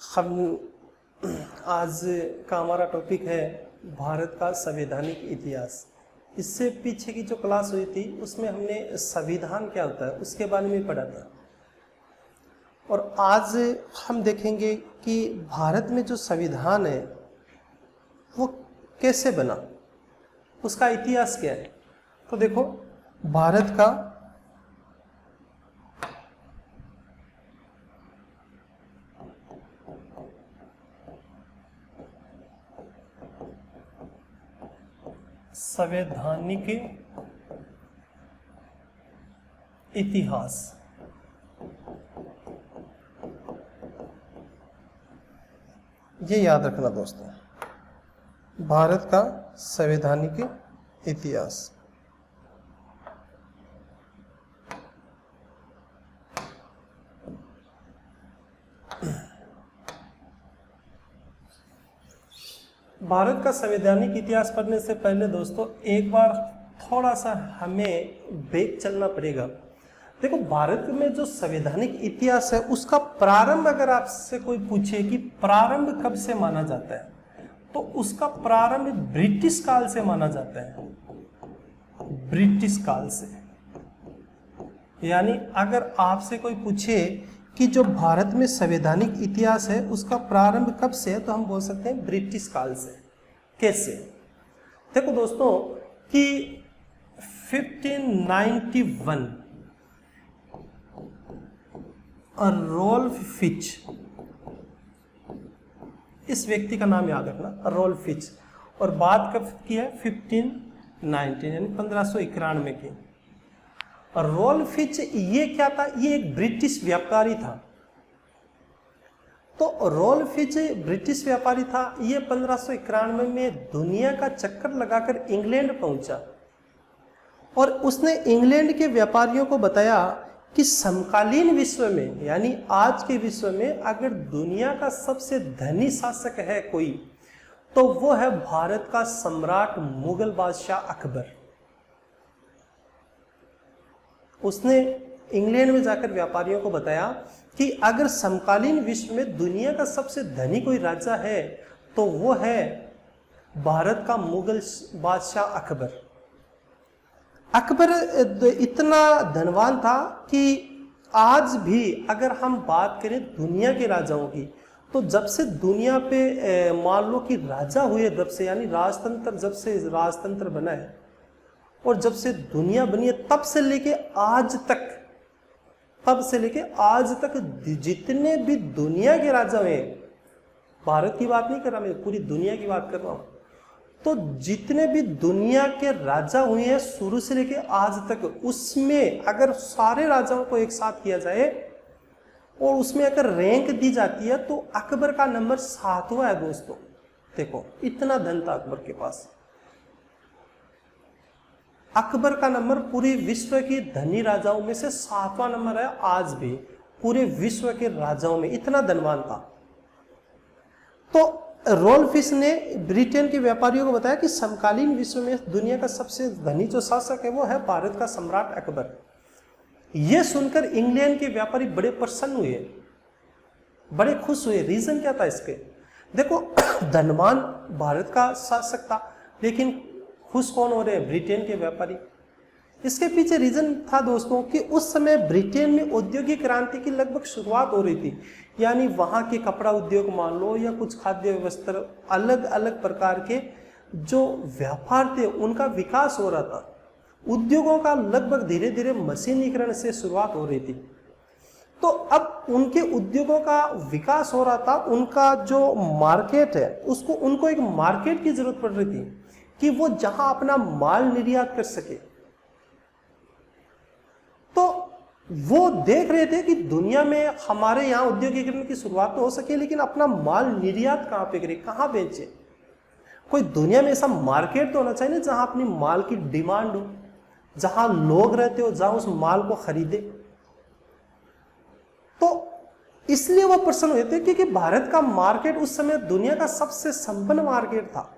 हम आज का हमारा टॉपिक है भारत का संवैधानिक इतिहास। इससे पीछे की जो क्लास हुई थी उसमें हमने संविधान क्या होता है उसके बारे में पढ़ा था, और आज हम देखेंगे कि भारत में जो संविधान है वो कैसे बना, उसका इतिहास क्या है। तो देखो, भारत का संवैधानिक इतिहास, ये याद रखना दोस्तों, भारत का संवैधानिक इतिहास। भारत का संवैधानिक इतिहास पढ़ने से पहले दोस्तों एक बार थोड़ा सा हमें बैक चलना पड़ेगा। देखो, भारत में जो संवैधानिक इतिहास है उसका प्रारंभ अगर आपसे कोई पूछे कि प्रारंभ कब से माना जाता है, तो उसका प्रारंभ ब्रिटिश काल से माना जाता है। ब्रिटिश काल से, यानी अगर आपसे कोई पूछे कि जो भारत में संवैधानिक इतिहास है उसका प्रारंभ कब से है, तो हम बोल सकते हैं ब्रिटिश काल से। कैसे? देखो दोस्तों कि 1591 रोल्फ फिच, इस व्यक्ति का नाम याद रखना, रोल्फ फिच, और बात कब की है? 1519 यानी 1591 की। और रोल्फ फिच ये क्या था? ये एक ब्रिटिश व्यापारी था। तो रोल्फ फिच ब्रिटिश व्यापारी था। ये 1591 में दुनिया का चक्कर लगाकर इंग्लैंड पहुंचा, और उसने इंग्लैंड के व्यापारियों को बताया कि समकालीन विश्व में, यानी आज के विश्व में, अगर दुनिया का सबसे धनी शासक है कोई, तो वो है भारत का सम्राट मुगल बादशाह अकबर। उसने इंग्लैंड में जाकर व्यापारियों को बताया कि अगर समकालीन विश्व में दुनिया का सबसे धनी कोई राजा है तो वो है भारत का मुगल बादशाह अकबर। अकबर इतना धनवान था कि आज भी अगर हम बात करें दुनिया के राजाओं की, तो जब से दुनिया पे मान लो कि राजा हुए, जब से, यानी राजतंत्र, जब से राजतंत्र बना है और जब से दुनिया बनी है, तब से लेके आज तक जितने भी दुनिया के राजा हुए, भारत की बात नहीं कर रहा मैं, पूरी दुनिया की बात कर रहा हूं, तो जितने भी दुनिया के राजा हुए हैं शुरू से लेके आज तक, उसमें अगर सारे राजाओं को एक साथ किया जाए और उसमें अगर रैंक दी जाती है तो अकबर का नंबर 7वां है दोस्तों। देखो, इतना धन था अकबर के पास। अकबर का नंबर पूरे विश्व के धनी राजाओं में से 7वां नंबर है आज भी, पूरे विश्व के राजाओं में, इतना धनवान था। तो रोल्फ फिच ने ब्रिटेन के व्यापारियों को बताया कि समकालीन विश्व में दुनिया का सबसे धनी जो शासक है वो है भारत का सम्राट अकबर। यह सुनकर इंग्लैंड के व्यापारी बड़े प्रसन्न हुए, बड़े खुश हुए। रीजन क्या था इसके? देखो, धनवान भारत का शासक था, लेकिन खुश कौन हो रहे हैं? ब्रिटेन के व्यापारी। इसके पीछे रीजन था दोस्तों कि उस समय ब्रिटेन में औद्योगिक क्रांति की लगभग शुरुआत हो रही थी, यानी वहां के कपड़ा उद्योग मान लो या कुछ खाद्य वस्त्र, अलग अलग प्रकार के जो व्यापार थे उनका विकास हो रहा था। उद्योगों का लगभग धीरे धीरे मशीनीकरण से शुरुआत हो रही थी। तो अब उनके उद्योगों का विकास हो रहा था, उनका जो मार्केट है उसको, उनको एक मार्केट की जरूरत पड़ रही थी कि वो जहां अपना माल निर्यात कर सके। तो वो देख रहे थे कि दुनिया में हमारे यहाँ औद्योगिकरण की शुरुआत तो हो सके, लेकिन अपना माल निर्यात कहाँ पे करें, कहाँ बेचे? कोई दुनिया में ऐसा मार्केट तो होना चाहिए ना जहां अपनी माल की डिमांड हो, जहां लोग रहते हो, जहां उस माल को खरीदे। तो इसलिए वो प्रसन्न हुए थे क्योंकि भारत का मार्केट उस समय दुनिया का सबसे संपन्न मार्केट था।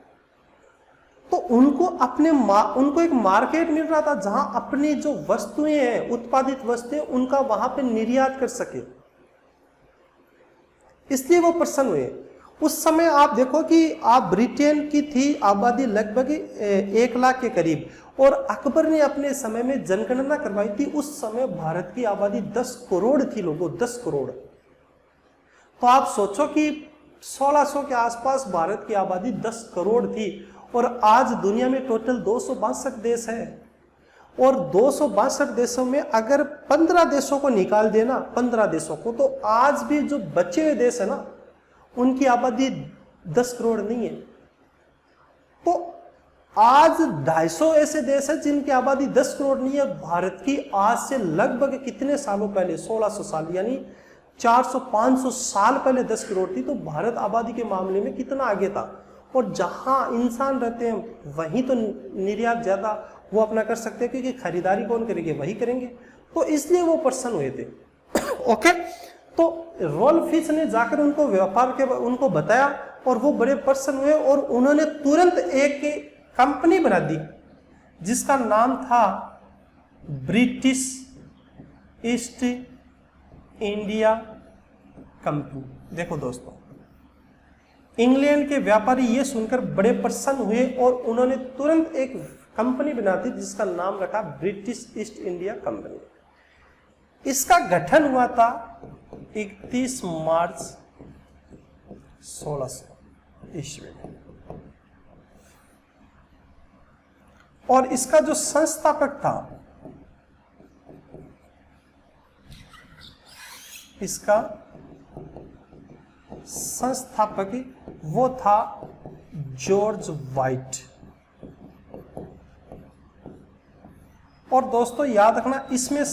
तो उनको एक मार्केट मिल रहा था जहां अपनी जो वस्तुएं हैं, उत्पादित वस्तुएं, उनका वहां पे निर्यात कर सके। इसलिए वो प्रसन्न हुए। उस समय आप देखो कि आप ब्रिटेन की थी आबादी लगभग 1 लाख के करीब, और अकबर ने अपने समय में जनगणना करवाई थी। उस समय भारत की आबादी 10 करोड़ थी लोगों, 10 करोड़। तो आप सोचो कि 1600 के आसपास भारत की आबादी 10 करोड़ थी, और आज दुनिया में टोटल 262 देश है। और 262 देशों में अगर 15 देशों को निकाल देना, 15 देशों को, तो आज भी जो बचे हुए देश है ना, उनकी आबादी 10 करोड़ नहीं है। तो आज 250 ऐसे देश हैं जिनकी आबादी 10 करोड़ नहीं है। भारत की आज से लगभग कितने सालों पहले, 1600 साल, यानी 400-500 साल पहले 10 करोड़ थी। तो भारत आबादी के मामले में कितना आगे था। और जहां इंसान रहते हैं वहीं तो निर्यात ज्यादा वो अपना कर सकते हैं, क्योंकि खरीदारी कौन करेंगे, वही करेंगे। तो इसलिए वो प्रसन्न हुए थे। ओके, तो रॉल्फ फिश ने जाकर उनको व्यापार के उनको बताया, और वो बड़े प्रसन्न हुए, और उन्होंने तुरंत एक कंपनी बना दी जिसका नाम था ब्रिटिश ईस्ट इंडिया कंपनी। देखो दोस्तों, इंग्लैंड के व्यापारी ये सुनकर बड़े प्रसन्न हुए, और उन्होंने तुरंत एक कंपनी बना दी जिसका नाम रखा ब्रिटिश ईस्ट इंडिया कंपनी। इसका गठन हुआ था 31 मार्च 1600 ईस्वी में, और इसका जो संस्थापक था, इसका संस्थापक वो था जॉर्ज वाइट। और दोस्तों याद रखना, इसमें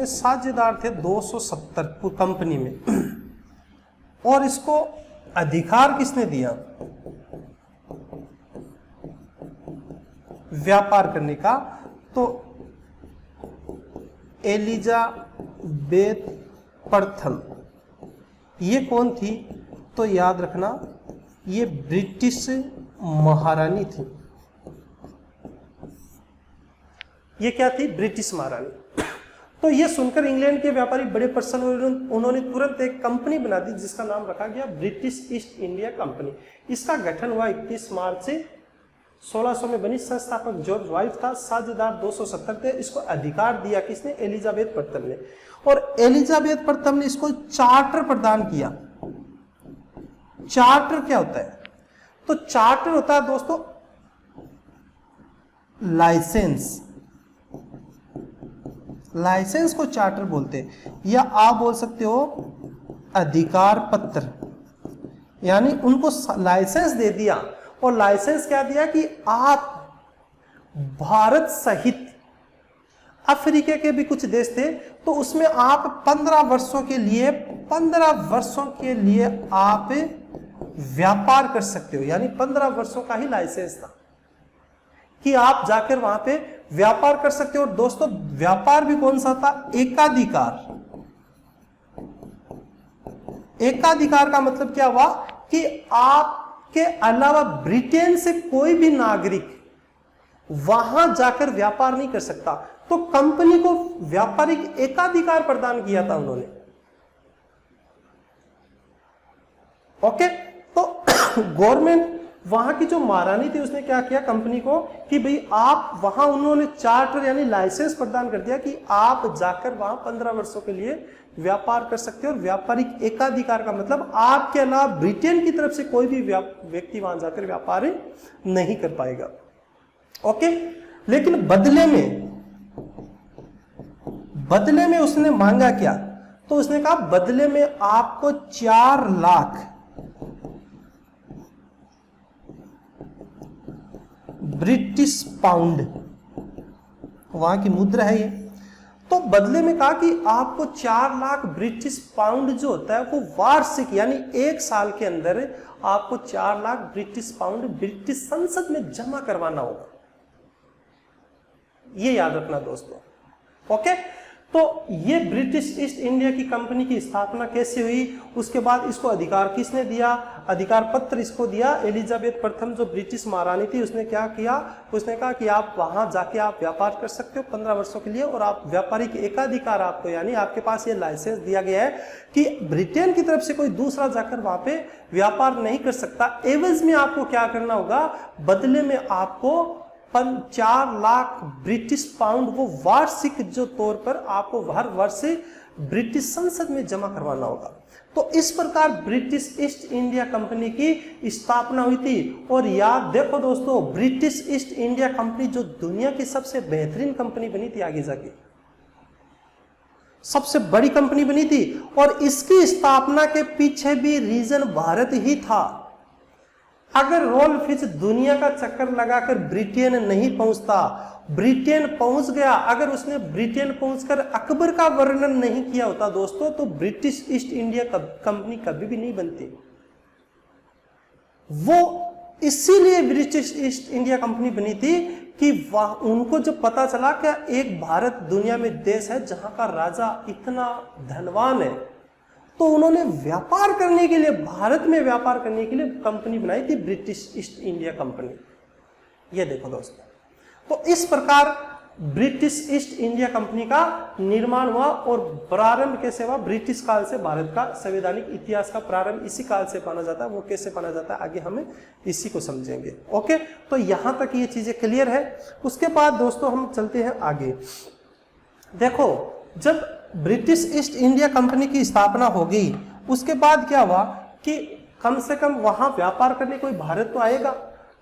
साझेदार थे 270 कंपनी में। और इसको अधिकार किसने दिया व्यापार करने का? तो एलिजाबेथ प्रथम। ये कौन थी? तो याद रखना, ये ब्रिटिश महारानी थी। ये क्या थी? ब्रिटिश महारानी। तो ये सुनकर इंग्लैंड के व्यापारी बड़े प्रसन्न हुए। उन्होंने तुरंत एक कंपनी बना दी जिसका नाम रखा गया ब्रिटिश ईस्ट इंडिया कंपनी। इसका गठन हुआ 31 मार्च से 1600 में बनी। संस्थापक जॉर्ज वाइट था, साझेदार 270 थे। इसको अधिकार दिया किसने? एलिजाबेथ प्रथम ने। और एलिजाबेथ प्रथम ने इसको चार्टर प्रदान किया। चार्टर क्या होता है? तो चार्टर होता है दोस्तों लाइसेंस। लाइसेंस को चार्टर बोलते हैं, या आप बोल सकते हो अधिकार पत्र। यानी उनको लाइसेंस दे दिया। और लाइसेंस क्या दिया कि आप भारत सहित अफ्रीका के भी कुछ देश थे, तो उसमें आप 15 वर्षों के लिए आप व्यापार कर सकते हो। यानी 15 वर्षों का ही लाइसेंस था कि आप जाकर वहां पे व्यापार कर सकते हो। और दोस्तों व्यापार भी कौन सा था? एकाधिकार। एकाधिकार का मतलब क्या हुआ कि आपके अलावा ब्रिटेन से कोई भी नागरिक वहां जाकर व्यापार नहीं कर सकता। तो कंपनी को व्यापारिक एकाधिकार प्रदान किया था उन्होंने। ओके, तो गवर्नमेंट वहां की जो महारानी थी उसने क्या किया कंपनी को कि भाई आप वहां, उन्होंने चार्टर यानी लाइसेंस प्रदान कर दिया कि आप जाकर वहां 15 वर्षों के लिए व्यापार कर सकते हो। और व्यापारिक एकाधिकार का मतलब आपके अलावा ब्रिटेन की तरफ से कोई भी व्यक्ति वहां जाकर व्यापार नहीं कर पाएगा। ओके, लेकिन बदले में उसने मांगा क्या? तो उसने कहा बदले में आपको 4 लाख ब्रिटिश पाउंड, वहां की मुद्रा है ये। तो बदले में कहा कि आपको 4 लाख ब्रिटिश पाउंड जो होता है वो वार्षिक, यानी 1 साल के अंदर आपको 4 लाख ब्रिटिश पाउंड ब्रिटिश संसद में जमा करवाना होगा। ये याद रखना दोस्तों। ओके, तो ये ब्रिटिश ईस्ट इंडिया की कंपनी की स्थापना कैसे हुई, उसके बाद इसको अधिकार किसने दिया, अधिकार पत्र इसको दिया एलिजाबेथ प्रथम जो ब्रिटिश महारानी थी, उसने क्या किया, उसने कहा कि आप वहां जाके आप व्यापार कर सकते हो 15 वर्षों के लिए, और आप व्यापारिक एकाधिकार आपको, यानी आपके पास ये लाइसेंस दिया गया है कि ब्रिटेन की तरफ से कोई दूसरा जाकर वहां पे व्यापार नहीं कर सकता। एवज में आपको क्या करना होगा, बदले में आपको 4 लाख ब्रिटिश पाउंड वो वार्षिक जो तौर पर आपको हर वर्ष ब्रिटिश संसद में जमा करवाना होगा। तो इस प्रकार ब्रिटिश ईस्ट इंडिया कंपनी की स्थापना हुई थी। और याद देखो दोस्तों, ब्रिटिश ईस्ट इंडिया कंपनी जो दुनिया की सबसे बेहतरीन कंपनी बनी थी, आगे जाके सबसे बड़ी कंपनी बनी थी, और इसकी स्थापना के पीछे भी रीजन भारत ही था। अगर रोल फिच दुनिया का चक्कर लगाकर ब्रिटेन नहीं पहुंचता, ब्रिटेन पहुंच गया, अगर उसने ब्रिटेन पहुंचकर अकबर का वर्णन नहीं किया होता दोस्तों, तो ब्रिटिश ईस्ट इंडिया कंपनी कभी भी नहीं बनती। वो इसीलिए ब्रिटिश ईस्ट इंडिया कंपनी बनी थी कि उनको जब पता चला कि एक भारत दुनिया में देश है जहां का राजा इतना धनवान है, तो उन्होंने व्यापार करने के लिए, भारत में व्यापार करने के लिए कंपनी बनाई थी ब्रिटिश ईस्ट इंडिया कंपनी। ये देखो दोस्तों, तो इस प्रकार ब्रिटिश ईस्ट इंडिया कंपनी का निर्माण हुआ। और प्रारंभ कैसे हुआ, ब्रिटिश काल से भारत का संवैधानिक इतिहास का प्रारंभ इसी काल से माना जाता है। वो कैसे माना जाता है आगे हमें इसी को समझेंगे। ओके, तो यहां तक ये चीजें क्लियर है। उसके बाद दोस्तों हम चलते हैं आगे। देखो, जब ब्रिटिश ईस्ट इंडिया कंपनी की स्थापना हो गई, उसके बाद क्या हुआ कि कम से कम वहां व्यापार करने कोई भारत तो आएगा।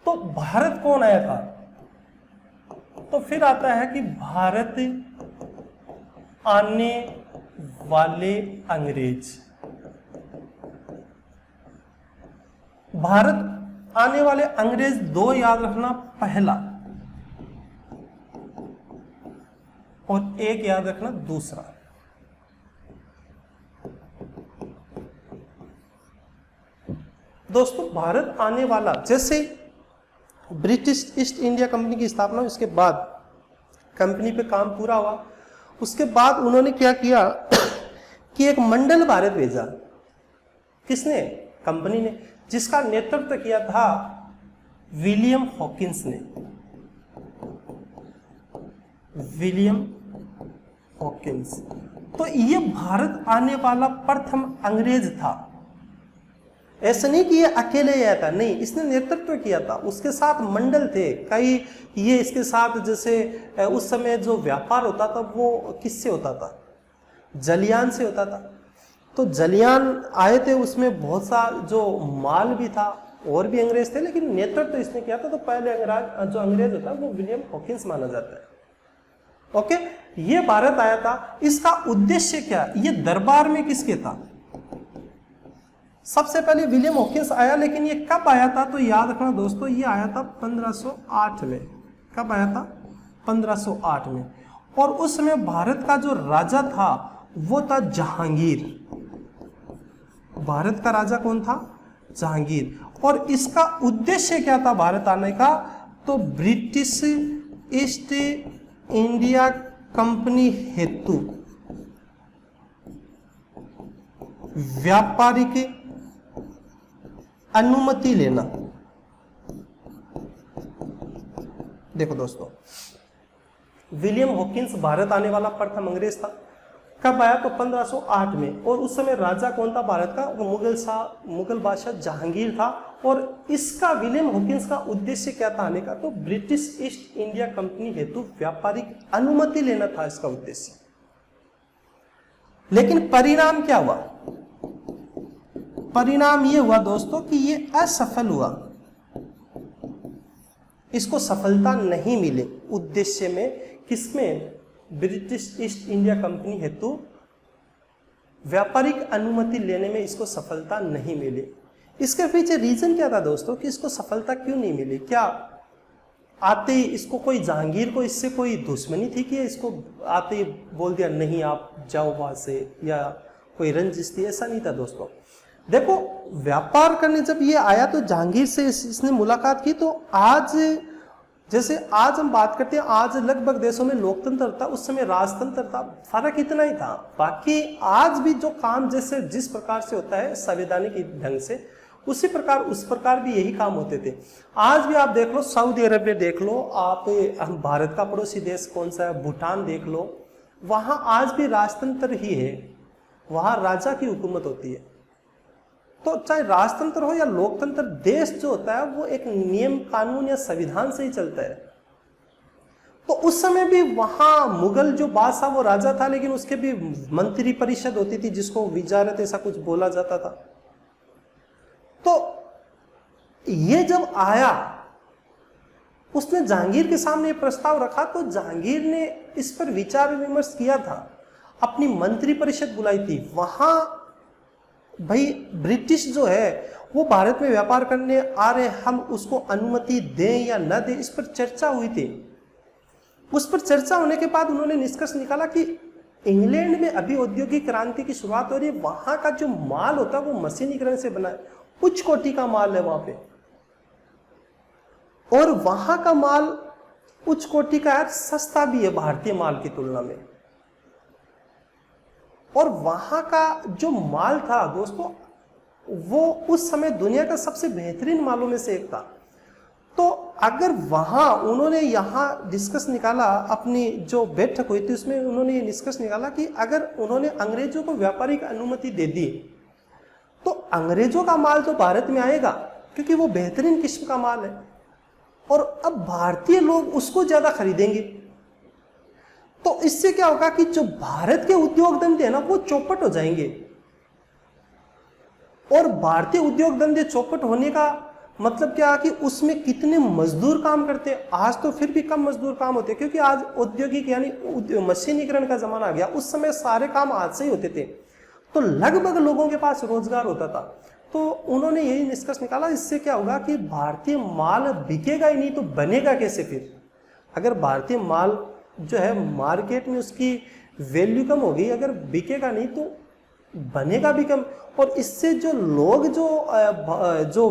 तो भारत कौन आया था, तो फिर आता है कि भारत आने वाले अंग्रेज। भारत आने वाले अंग्रेज दो याद रखना, पहला, और एक याद रखना दूसरा। दोस्तों, भारत आने वाला, जैसे ब्रिटिश ईस्ट इंडिया कंपनी की स्थापना, उसके बाद कंपनी पे काम पूरा हुआ, उसके बाद उन्होंने क्या किया कि एक मंडल भारत भेजा। किसने, कंपनी ने, जिसका नेतृत्व किया था विलियम हॉकिंस ने। विलियम हॉकिंस, तो ये भारत आने वाला प्रथम अंग्रेज था। ऐसा नहीं कि ये अकेले आया था, नहीं, इसने नेतृत्व किया था, उसके साथ मंडल थे कई। ये इसके साथ, जैसे उस समय जो व्यापार होता था वो किससे होता था, जलियान से होता था। तो जलियान आए थे, उसमें बहुत सा जो माल भी था, और भी अंग्रेज थे, लेकिन नेतृत्व इसने किया था। तो पहले जो अंग्रेज होता है वो विलियम हॉकिंस माना जाता है। ओके, ये भारत आया था। इसका उद्देश्य क्या, ये दरबार में किसके था, सबसे पहले विलियम हॉकिंस आया, लेकिन ये कब आया था, तो याद रखना दोस्तों, ये आया था 1508 में। कब आया था, 1508 में। और उस समय भारत का जो राजा था वो था जहांगीर। भारत का राजा कौन था, जहांगीर। और इसका उद्देश्य क्या था भारत आने का, तो ब्रिटिश ईस्ट इंडिया कंपनी हेतु व्यापारिक अनुमति लेना। देखो दोस्तों, विलियम हॉकिंस भारत आने वाला प्रथम अंग्रेज था। कब आया, तो 1508 में। और उस समय राजा कौन था भारत का, वो मुगल बादशाह जहांगीर था। और इसका, विलियम हॉकिंस का उद्देश्य क्या था आने का, तो ब्रिटिश ईस्ट इंडिया कंपनी हेतु व्यापारिक अनुमति लेना था इसका उद्देश्य। लेकिन परिणाम क्या हुआ, परिणाम ये हुआ दोस्तों कि ये असफल हुआ, इसको सफलता नहीं मिली उद्देश्य में। किसमें, ब्रिटिश ईस्ट इंडिया कंपनी हेतु व्यापारिक अनुमति लेने में इसको सफलता नहीं मिली। इसके पीछे रीजन क्या था दोस्तों कि इसको सफलता क्यों नहीं मिली। क्या आते ही इसको कोई, जहांगीर को इससे कोई दुश्मनी थी कि इसको आते ही बोल दिया नहीं आप जाओ वहां से, या कोई रंजिश थी, ऐसा नहीं था दोस्तों। देखो, व्यापार करने जब ये आया तो जहांगीर से इसने मुलाकात की, तो आज जैसे आज हम बात करते हैं, आज लगभग देशों में लोकतंत्र था, उस समय राजतंत्र था, फर्क इतना ही था। बाकी आज भी जो काम जैसे जिस प्रकार से होता है संवैधानिक ढंग से, उसी प्रकार उस प्रकार भी यही काम होते थे। आज भी आप देख लो, सऊदी अरब में देख लो, आप हम भारत का पड़ोसी देश कौन सा है, भूटान देख लो, वहां आज भी राजतंत्र ही है, वहां राजा की हुकूमत होती है। तो चाहे राजतंत्र हो या लोकतंत्र, देश जो होता है वो एक नियम कानून या संविधान से ही चलता है। तो उस समय भी वहां मुगल जो बादशाह वो राजा था, लेकिन उसके भी मंत्री परिषद होती थी जिसको विजारत ऐसा कुछ बोला जाता था। तो ये जब आया, उसने जहांगीर के सामने ये प्रस्ताव रखा, तो जहांगीर ने इस पर विचार विमर्श किया था, अपनी मंत्री परिषद बुलाई थी। वहां भाई ब्रिटिश जो है वो भारत में व्यापार करने आ रहे, हम उसको अनुमति दें या न दें, इस पर चर्चा हुई थी। उस पर चर्चा होने के बाद उन्होंने निष्कर्ष निकाला कि इंग्लैंड में अभी औद्योगिक क्रांति की शुरुआत हो रही है, वहां का जो माल होता है वो मशीनीकरण से बना है, उच्च कोटि का माल है वहां पे, और वहां का माल उच्च कोटि का है, सस्ता भी है भारतीय माल की तुलना में। और वहां का जो माल था दोस्तों, वो उस समय दुनिया का सबसे बेहतरीन मालों में से एक था। तो अगर वहां उन्होंने यहाँ डिस्कस निकाला, अपनी जो बैठक हुई थी उसमें उन्होंने ये निष्कर्ष निकाला कि अगर उन्होंने अंग्रेजों को व्यापारिक अनुमति दे दी तो अंग्रेजों का माल तो भारत में आएगा, क्योंकि वो बेहतरीन किस्म का माल है, और अब भारतीय लोग उसको ज्यादा खरीदेंगे। तो इससे क्या होगा कि जो भारत के उद्योग धंधे हैं ना, वो चौपट हो जाएंगे। और भारतीय उद्योग धंधे चौपट होने का मतलब क्या कि उसमें कितने मजदूर काम करते हैं। आज तो फिर भी कम मजदूर काम होते हैं, क्योंकि आज औद्योगिक यानी मशीनीकरण का जमाना आ गया। उस समय सारे काम आज से ही होते थे, तो लगभग लोगों के पास रोजगार होता था। तो उन्होंने यही निष्कर्ष निकाला, इससे क्या होगा कि भारतीय माल बिकेगा ही नहीं, तो बनेगा कैसे फिर। अगर भारतीय माल जो है मार्केट में उसकी वैल्यू कम होगी, अगर बिकेगा नहीं तो बनेगा भी कम। और इससे जो लोग जो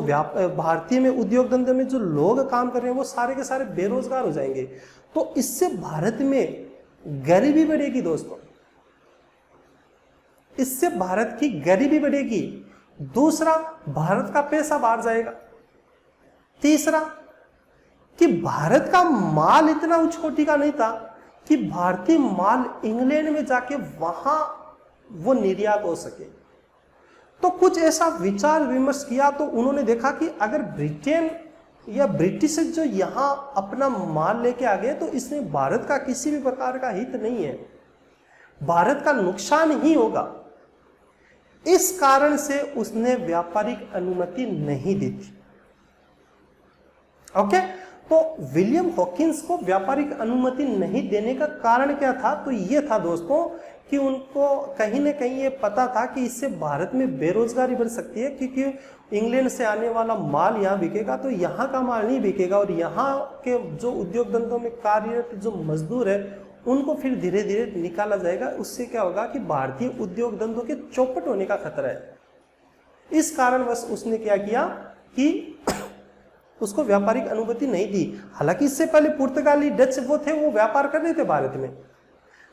भारतीय में उद्योग धंधे में जो लोग काम कर रहे हैं वो सारे के सारे बेरोजगार हो जाएंगे। तो इससे भारत में गरीबी बढ़ेगी दोस्तों, इससे भारत की गरीबी बढ़ेगी। दूसरा, भारत का पैसा बाहर जाएगा। तीसरा, कि भारत का माल इतना उच्च कोटि का नहीं था कि भारतीय माल इंग्लैंड में जाके वहां वो निर्यात हो सके। तो कुछ ऐसा विचार विमर्श किया, तो उन्होंने देखा कि अगर ब्रिटेन या ब्रिटिश जो यहां अपना माल लेके आ गए तो इसमें भारत का किसी भी प्रकार का हित नहीं है, भारत का नुकसान ही होगा। इस कारण से उसने व्यापारिक अनुमति नहीं दी थी। ओके, तो विलियम हॉकिंस को व्यापारिक अनुमति नहीं देने का कारण क्या था? तो ये था दोस्तों कि उनको कहीं ना कहीं ये पता था कि इससे भारत में बेरोजगारी बढ़ सकती है, क्योंकि इंग्लैंड से आने वाला माल यहाँ बिकेगा तो यहाँ का माल नहीं बिकेगा, और यहाँ के जो उद्योग धंधों में कार्यरत जो मजदूर है उनको फिर धीरे धीरे निकाला जाएगा। उससे क्या होगा कि भारतीय उद्योग धंधों के चौपट होने का खतरा है। इस कारणवश उसने क्या किया कि उसको व्यापारिक अनुमति नहीं दी। हालांकि इससे पहले पुर्तगाली डच वो थे, वो व्यापार कर रहे थे भारत में,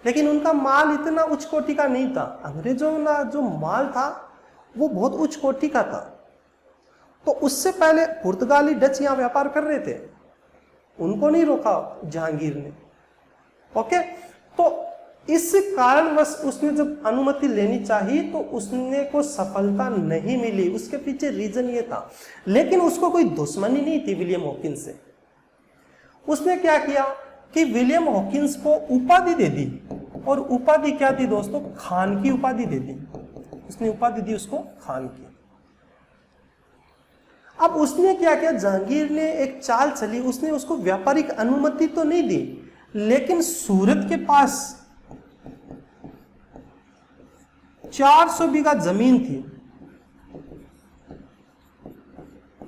लेकिन उनका माल इतना उच्च कोटि का नहीं था। अंग्रेजों का जो माल था वो बहुत उच्च कोटि का था। तो उससे पहले पुर्तगाली डच यहाँ व्यापार कर रहे थे, उनको नहीं रोका जहांगीर ने। ओके, तो इस कारणवश उसने जब अनुमति लेनी चाहिए तो उसने को सफलता नहीं मिली। उसके पीछे रीजन ये था, लेकिन उसको कोई दुश्मनी नहीं थी विलियम हॉकिंस से। उसने क्या किया कि विलियम हॉकिंस को उपाधि दे दी, और उपाधि क्या थी दोस्तों? खान की उपाधि दे दी। उसने उपाधि दी उसको खान की। अब उसने क्या किया, जहांगीर ने एक चाल चली, उसने उसको व्यापारिक अनुमति तो नहीं दी, लेकिन सूरत के पास 400 बीघा जमीन थी।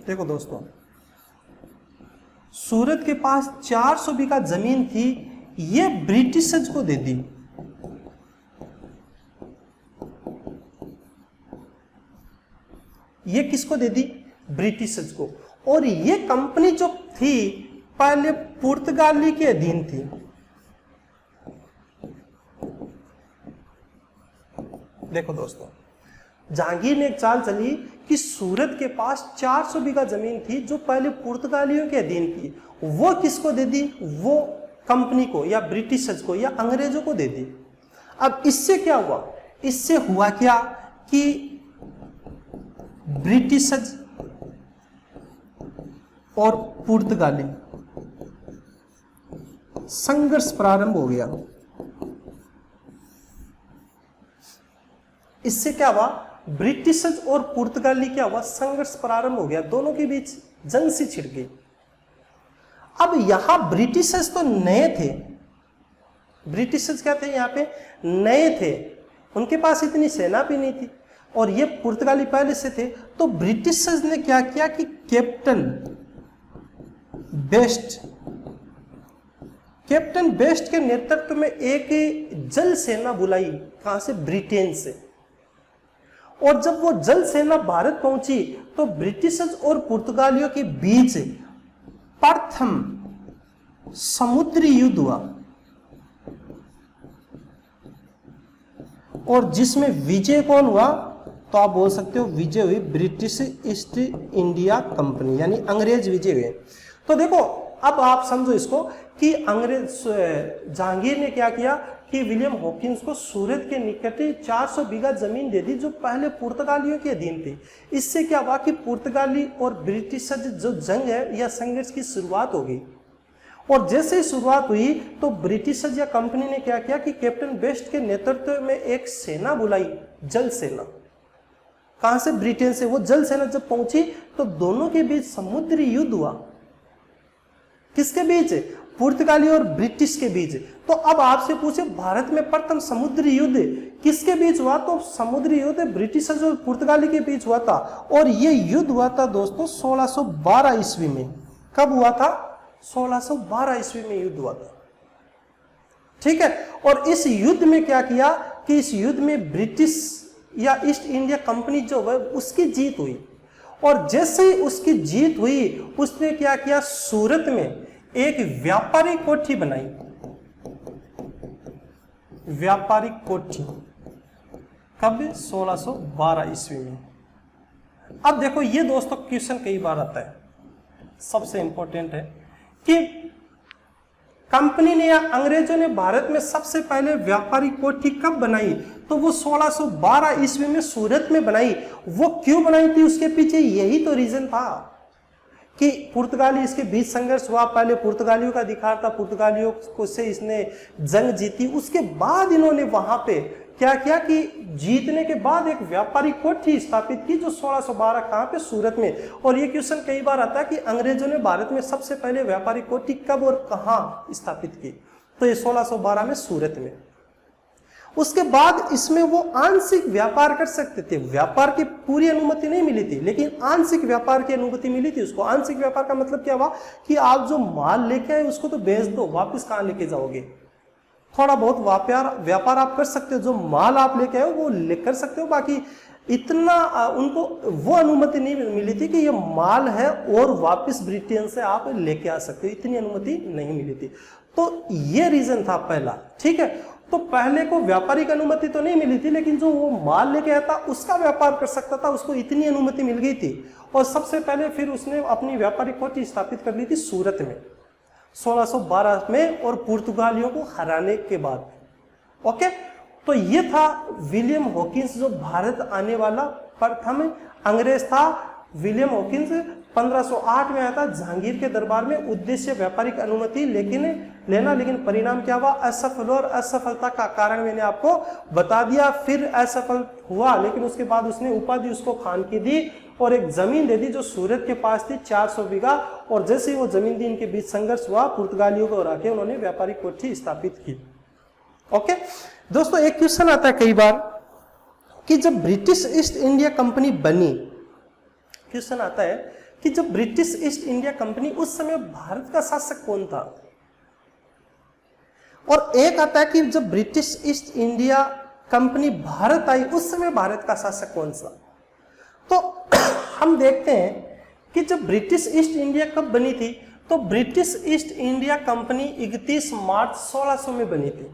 देखो दोस्तों, सूरत के पास 400 बीघा जमीन थी, ये ब्रिटिशर्स को दे दी। ये किसको दे दी? ब्रिटिशर्स को। और ये कंपनी जो थी पहले पुर्तगाली के अधीन थी। देखो दोस्तों, जहांगीर ने एक चाल चली कि सूरत के पास 400 बीघा जमीन थी जो पहले पुर्तगालियों के अधीन थी, वो किसको दे दी? वो कंपनी को या ब्रिटिशर्स को या अंग्रेजों को दे दी। अब इससे क्या हुआ? इससे हुआ क्या कि ब्रिटिशर्स और पुर्तगाली संघर्ष प्रारंभ हो गया। इससे क्या हुआ? ब्रिटिशर्स और पुर्तगाली क्या हुआ? संघर्ष प्रारंभ हो गया, दोनों के बीच जंग सी छिड़ गई। अब यहां ब्रिटिशर्स तो नए थे, ब्रिटिशर्स क्या थे? यहां पे नए थे, उनके पास इतनी सेना भी नहीं थी, और ये पुर्तगाली पहले से थे। तो ब्रिटिशर्स ने क्या किया कि कैप्टन बेस्ट के नेतृत्व में एक जल सेना बुलाई। कहां से? ब्रिटेन से। और जब वो जल सेना भारत पहुंची तो ब्रिटिशर्स और पुर्तगालियों के बीच प्रथम समुद्री युद्ध हुआ, और जिसमें विजय कौन हुआ? तो आप बोल सकते हो विजय हुई ब्रिटिश ईस्ट इंडिया कंपनी, यानी अंग्रेज विजय हुए। तो देखो, अब आप समझो इसको कि अंग्रेज जहांगीर ने क्या किया कि विलियम हॉकिंस को सूरत के निकट 400 बीघा जमीन दे दी जो पहले पुर्तगालियों के अधीन थी। इससे क्या हुआ कि पुर्तगाली और ब्रिटिशर्स जो जंग है या संघर्ष की शुरुआत हो गई। और जैसे ही शुरुआत हुई तो ब्रिटिशर्स या कंपनी ने क्या किया कि कैप्टन बेस्ट के नेतृत्व में एक सेना बुलाई, जल सेना। कहां से? ब्रिटेन से। वो जल सेना जब पहुंची तो दोनों के बीच समुद्री युद्ध हुआ। किसके बीच? पुर्तगाली और ब्रिटिश के बीच। तो अब आपसे पूछे भारत में प्रथम समुद्री युद्ध किसके बीच हुआ? तो समुद्री युद्ध ब्रिटिशर्स और पुर्तगाली के बीच हुआ था, और ये युद्ध हुआ था दोस्तों 1612 ईस्वी में। कब हुआ था? 1612 ईस्वी में युद्ध हुआ था। ठीक है। और इस युद्ध में क्या किया कि इस युद्ध में ब्रिटिश या ईस्ट इंडिया कंपनी जो है उसकी जीत हुई, और जैसे ही उसकी जीत हुई उसने क्या किया? सूरत में एक व्यापारिक कोठी बनाई, व्यापारिक कोठी। कब? 1612 ईस्वी में। अब देखो, ये दोस्तों क्वेश्चन कई बार आता है, सबसे इंपॉर्टेंट है कि कंपनी ने या अंग्रेजों ने भारत में सबसे पहले व्यापारिक कोठी कब बनाई? तो वो 1612 ईस्वी में सूरत में बनाई। वो क्यों बनाई थी? उसके पीछे यही तो रीजन था कि पुर्तगाली इसके बीच संघर्ष हुआ। पहले पुर्तगालियों का अधिकार था, पुर्तगालियों को से इसने जंग जीती। उसके बाद इन्होंने वहां पे क्या किया कि जीतने के बाद एक व्यापारिक कोठी स्थापित की जो 1612 कहां पे? सूरत में। और ये क्वेश्चन कई बार आता है कि अंग्रेजों ने भारत में सबसे पहले व्यापारिक कोठी कब और कहां स्थापित की? तो ये 1612 में सूरत में। उसके बाद इसमें वो आंशिक व्यापार कर सकते थे, व्यापार की पूरी अनुमति नहीं मिली थी, लेकिन आंशिक व्यापार की अनुमति मिली थी उसको। आंशिक व्यापार का मतलब क्या हुआ कि आप जो माल लेके आए उसको तो बेच दो, वापस कहां लेके जाओगे? थोड़ा बहुत व्यापार आप कर सकते हो, जो माल आप लेके आए वो कर सकते हो, बाकी इतना उनको वो अनुमति नहीं मिली थी कि ये माल है और वापस ब्रिटेन से आप लेके आ सकते हो, इतनी अनुमति नहीं मिली थी। तो ये रीजन था पहला। ठीक है। तो पहले को व्यापारिक अनुमति तो नहीं मिली थी, लेकिन जो वो माल लेके आया था उसका व्यापार कर सकता था, उसको इतनी अनुमति मिल गई थी। और सबसे पहले फिर उसने अपनी व्यापारिक कोठी स्थापित कर ली थी सूरत में 1612 में, और पुर्तगालियों को हराने के बाद। ओके। तो ये था विलियम हॉकिंस, जो भारत आने वाला प्रथम अंग्रेज था। विलियम हॉकिंस 1508 में आया था जहांगीर के दरबार में, उद्देश्य व्यापारिक अनुमति लेकिन परिणाम क्या हुआ? असफल। और असफलता का कारण मैंने आपको बता दिया। फिर असफल हुआ, लेकिन उसके बाद उसने उपाधि उसको खान की दी और एक जमीन दे दी जो सूरत के पास थी 400 बीघा। और जैसे ही वो जमीन दी, इनके बीच संघर्ष हुआ, पुर्तगालियों को हरा के उन्होंने व्यापारिक कोठी स्थापित की। ओके दोस्तों, एक क्वेश्चन आता है कई बार कि जब ब्रिटिश ईस्ट इंडिया कंपनी बनी, क्वेश्चन आता है कि जब ब्रिटिश ईस्ट इंडिया कंपनी, उस समय भारत का शासक कौन था? और एक आता है कि जब British East India company Bharat आई, उस समय भारत का शासक कौन सा? तो हम देखते हैं कि जब ब्रिटिश ईस्ट इंडिया कब बनी थी, तो ब्रिटिश ईस्ट इंडिया कंपनी 31 मार्च 1600 में बनी थी।